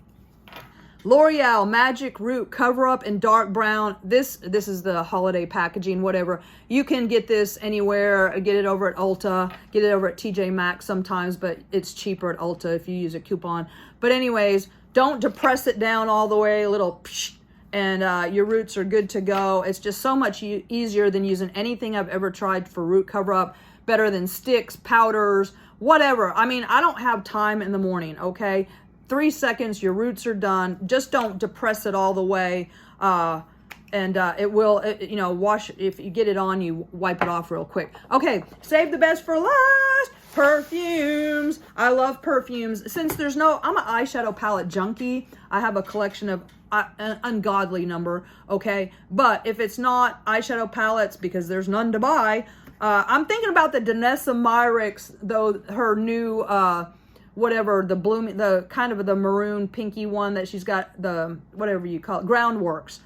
L'Oreal Magic Root Cover Up in dark brown. This is the holiday packaging, whatever. You can get this anywhere. Get it over at Ulta. Get it over at TJ Maxx sometimes, but it's cheaper at Ulta if you use a coupon. But anyways, don't depress it down all the way. A little psh, and your roots are good to go. It's just so much easier than using anything I've ever tried for root cover up. Better than sticks, powders, whatever. I mean, I don't have time in the morning, okay? 3 seconds, your roots are done. Just don't depress it all the way. It will, you know, wash, if you get it on, you wipe it off real quick. Okay, save the best for last. Perfumes. I love perfumes. Since there's no, I'm an eyeshadow palette junkie. I have a collection of an ungodly number, okay? But if it's not eyeshadow palettes, because there's none to buy, I'm thinking about the Danessa Myricks, though, her new, whatever, the bloom, the kind of the maroon pinky one that she's got, the whatever you call it, Groundworks.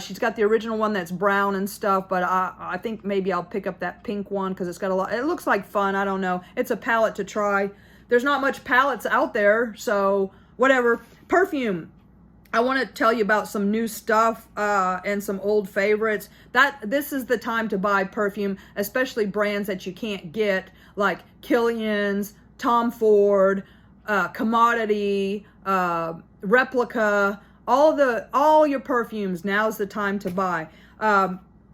She's got the original one that's brown and stuff, but I think maybe I'll pick up that pink one because it's got a lot, it looks like fun. I don't know. It's a palette to try. There's not much palettes out there, so whatever. Perfume. I want to tell you about some new stuff and some old favorites. This is the time to buy perfume, especially brands that you can't get, like Kilian's, Tom Ford, Commodity, Replica, all your perfumes. Now's the time to buy.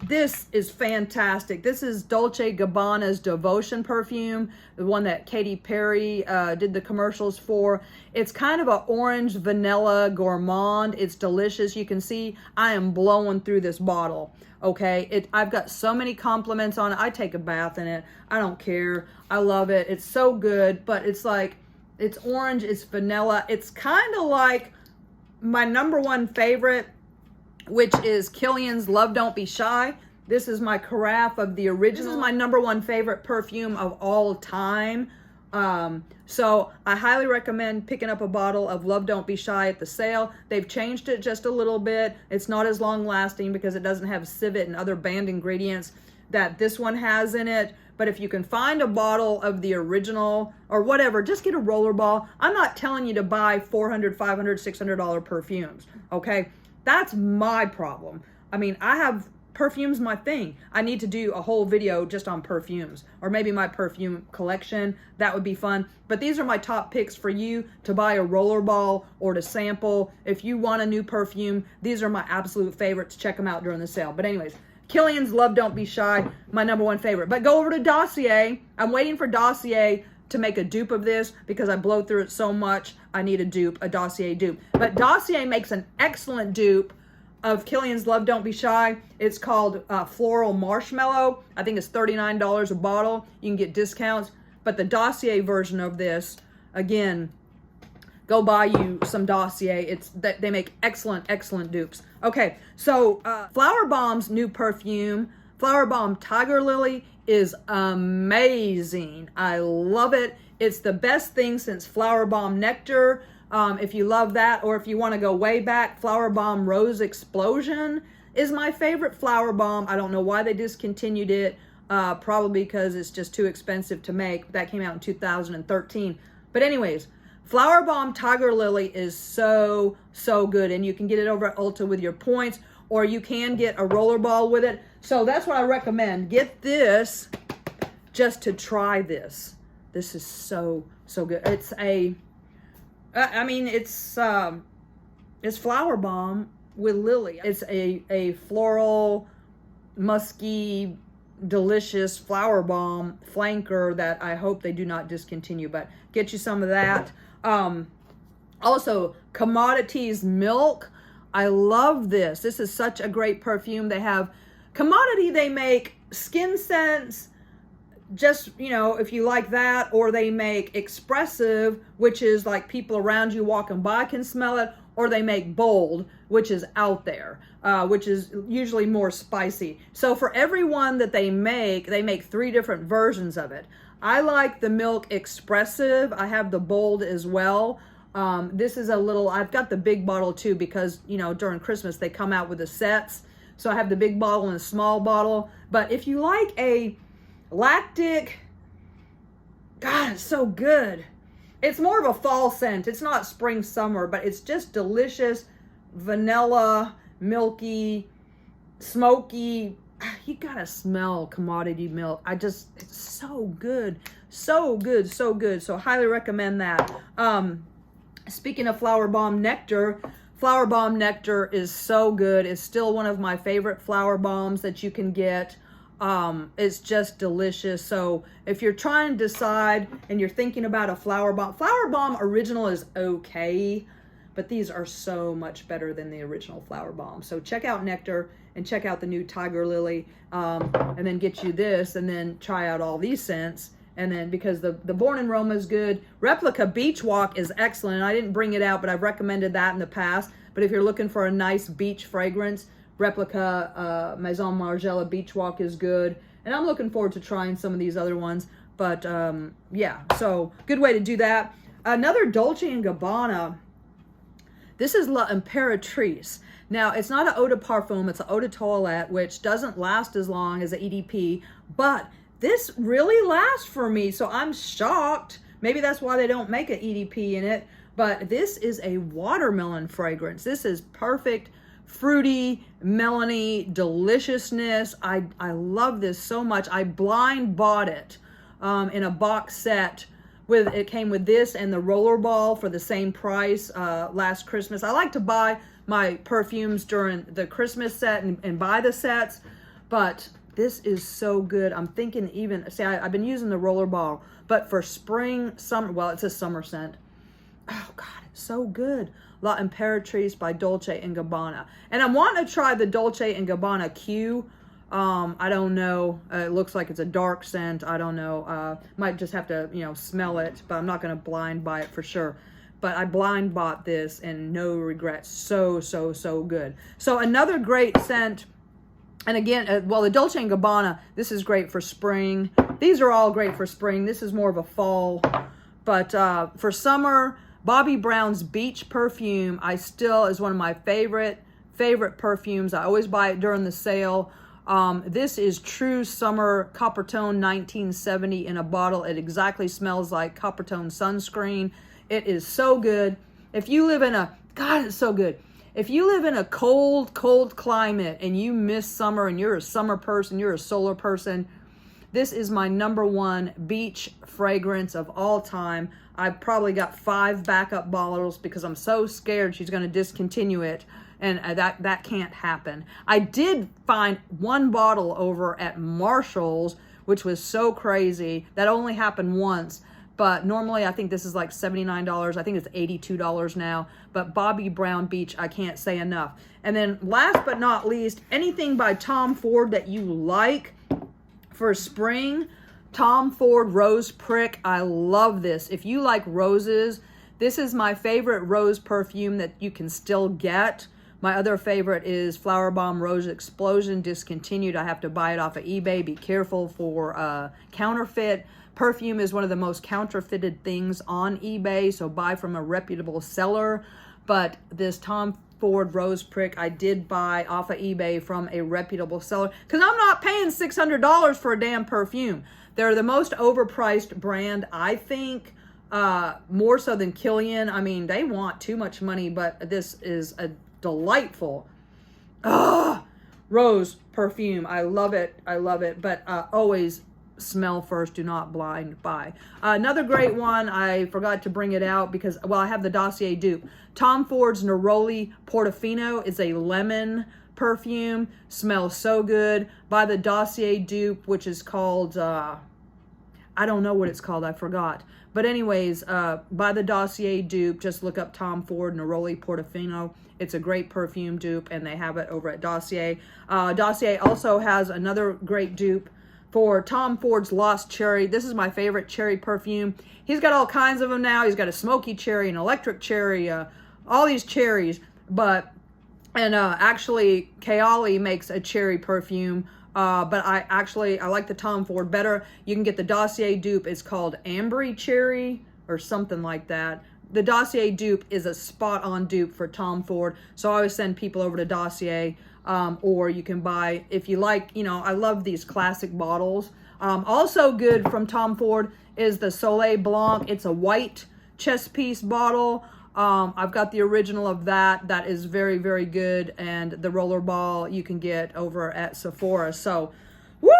This is fantastic. This is Dolce & Gabbana's Devotion perfume, the one that Katy Perry did the commercials for. It's kind of an orange vanilla gourmand. It's delicious. You can see I am blowing through this bottle. Okay, I've got so many compliments on it. I take a bath in it. I don't care. I love it. It's so good, but it's like, it's orange, it's vanilla. It's kind of like my #1 favorite, which is Kilian's Love Don't Be Shy. This is my carafe of the original. This is my #1 favorite perfume of all time. So I highly recommend picking up a bottle of Love Don't Be Shy at the sale. They've changed it just a little bit. It's not as long lasting because it doesn't have civet and other banned ingredients that this one has in it. But if you can find a bottle of the original or whatever, just get a rollerball. I'm not telling you to buy $400, $500, $600 perfumes, okay? That's my problem. I mean, I have perfumes, my thing. I need to do a whole video just on perfumes, or maybe my perfume collection. That would be fun. But these are my top picks for you to buy a rollerball or to sample. If you want a new perfume, these are my absolute favorites. Check them out during the sale. But anyways, Kilian's Love Don't Be Shy, my #1 favorite. But go over to Dossier. I'm waiting for Dossier to make a dupe of this because I blow through it so much. I need a dupe, a Dossier dupe. But Dossier makes an excellent dupe of Kilian's Love Don't Be Shy. It's called Floral Marshmallow. I think it's $39 a bottle. You can get discounts. But the Dossier version of this, again, go buy you some Dossier. They make excellent, excellent dupes. Okay, so Flower Bomb's new perfume, Flower Balm Tiger Lily is amazing. I love it. It's the best thing since Flower Balm Nectar. If you love that, or if you want to go way back, Flower Balm Rose Explosion is my favorite flower balm. I don't know why they discontinued it. Probably because it's just too expensive to make. That came out in 2013. But anyways, Flower Balm Tiger Lily is so, so good. And you can get it over at Ulta with your points, or you can get a rollerball with it. So that's what I recommend. Get this just to try this. This is so, so good. It's a, I mean, it's flower balm with lily. It's a floral, musky, delicious flower balm flanker that I hope they do not discontinue, but get you some of that. Also, Commodities Milk. I love this. This is such a great perfume. They have Commodity, they make skin scents, just, you know, if you like that, or they make expressive, which is like people around you walking by can smell it, or they make bold, which is out there, which is usually more spicy. So for every one that they make 3 different versions of it. I like the Milk Expressive. I have the bold as well. This is a little, I've got the big bottle too, because, you know, during Christmas they come out with the sets. So I have the big bottle and a small bottle. But if you like a lactic, God, it's so good. It's more of a fall scent. It's not spring, summer, but it's just delicious, vanilla, milky, smoky. You gotta smell Commodity Milk. It's so good. So good, so good. So highly recommend that. Speaking of Flower Balm Nectar, Flower Balm Nectar is so good. It's still one of my favorite flower balms that you can get. It's just delicious. So if you're trying to decide and you're thinking about a flower balm original is okay, but these are so much better than the original flower balm. So check out Nectar and check out the new Tiger Lily, and then get you this, and then try out all these scents. And then, because the Born in Roma is good. Replica Beach Walk is excellent. I didn't bring it out, but I've recommended that in the past. But if you're looking for a nice beach fragrance, Replica Maison Margiela Beach Walk is good. And I'm looking forward to trying some of these other ones. But yeah, so good way to do that. Another Dolce & Gabbana. This is La Imperatrice. Now, it's not an eau de parfum, it's an eau de toilette, which doesn't last as long as an EDP, but this really lasts for me, so I'm shocked. Maybe that's why they don't make an EDP in it, but this is a watermelon fragrance. This is perfect, fruity, melony deliciousness. I love this so much. I blind bought it in a box set. It came with this and the rollerball for the same price last Christmas. I like to buy my perfumes during the Christmas set and buy the sets, but this is so good. I'm thinking even, see, I've been using the rollerball, but for spring, summer, well, it's a summer scent. Oh God, it's so good. La Imperatrice by Dolce & Gabbana. And I'm wanting to try the Dolce & Gabbana Q. I don't know. It looks like it's a dark scent. I don't know. Might just have to, you know, smell it, but I'm not going to blind buy it for sure. But I blind bought this and no regrets. So, so, so good. So another great scent. And again, well, the Dolce & Gabbana, this is great for spring. These are all great for spring. This is more of a fall. But for summer, Bobbi Brown's Beach perfume, is one of my favorite perfumes. I always buy it during the sale. This is True Summer Coppertone 1970 in a bottle. It exactly smells like Coppertone sunscreen. It is so good. If you live in God, it's so good. If you live in a cold, cold climate and you miss summer and you're a summer person, you're a solar person, this is my #1 beach fragrance of all time. I've probably got 5 backup bottles because I'm so scared she's going to discontinue it. And that can't happen. I did find 1 bottle over at Marshall's, which was so crazy. That only happened once. But normally I think this is like $79. I think it's $82 now. But Bobbi Brown Beach, I can't say enough. And then last but not least, anything by Tom Ford that you like for spring. Tom Ford Rose Prick. I love this. If you like roses, this is my favorite rose perfume that you can still get. My other favorite is Flower Bomb Rose Explosion, discontinued. I have to buy it off of eBay. Be careful for counterfeit. Perfume is one of the most counterfeited things on eBay, so buy from a reputable seller. But this Tom Ford Rose Prick I did buy off of eBay from a reputable seller, because I'm not paying $600 for a damn perfume. They're the most overpriced brand, I think, more so than Kilian. I mean, they want too much money, but this is a delightful rose perfume. I love it. I love it. But always smell first, do not blind buy. Another great one, I forgot to bring it out because, well, I have the Dossier dupe. Tom Ford's Neroli Portofino is a lemon perfume. Smells so good. Buy the Dossier dupe, which is called, I don't know what it's called, I forgot. But anyways, buy the Dossier dupe. Just look up Tom Ford Neroli Portofino. It's a great perfume dupe, and they have it over at Dossier. Dossier also has another great dupe for Tom Ford's Lost Cherry. This is my favorite cherry perfume. He's got all kinds of them now. He's got a smoky cherry, an electric cherry, all these cherries. Actually, Kaoli makes a cherry perfume. But I like the Tom Ford better. You can get the Dossier dupe. It's called Ambry Cherry or something like that. The Dossier dupe is a spot-on dupe for Tom Ford. So I always send people over to Dossier. Or you can buy, if you like, you know, I love these classic bottles. Also good from Tom Ford is the Soleil Blanc. It's a white chest piece bottle. I've got the original of that. That is very, very good. And the rollerball you can get over at Sephora. So, woo!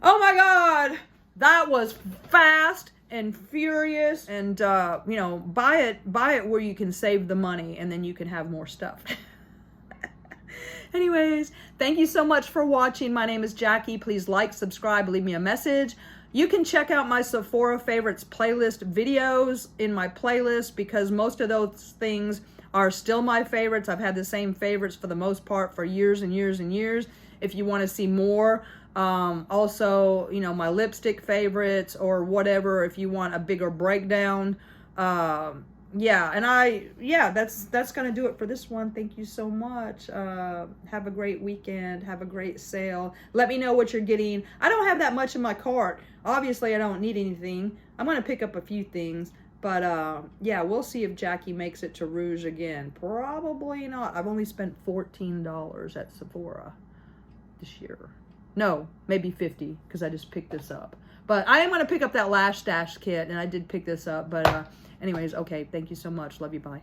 Oh my God! That was fast and furious. And, you know, buy it where you can save the money and then you can have more stuff. Anyways, thank you so much for watching. My name is Jackie. Please like, subscribe, leave me a message. You can check out my Sephora favorites playlist videos in my playlist because most of those things are still my favorites. I've had the same favorites for the most part for years and years and years. If you want to see more, also, you know, my lipstick favorites or whatever, if you want a bigger breakdown. That's gonna do it for this one. Thank you so much. Have a great weekend. Have a great sale. Let me know what you're getting. I don't have that much in my cart. Obviously, I don't need anything. I'm gonna pick up a few things, but yeah, we'll see if Jackie makes it to Rouge again. Probably not. I've only spent $14 at Sephora this year. No, maybe 50 because I just picked this up. But I am gonna pick up that Lash Stash kit, and I did pick this up. But anyways, okay, thank you so much. Love you, bye.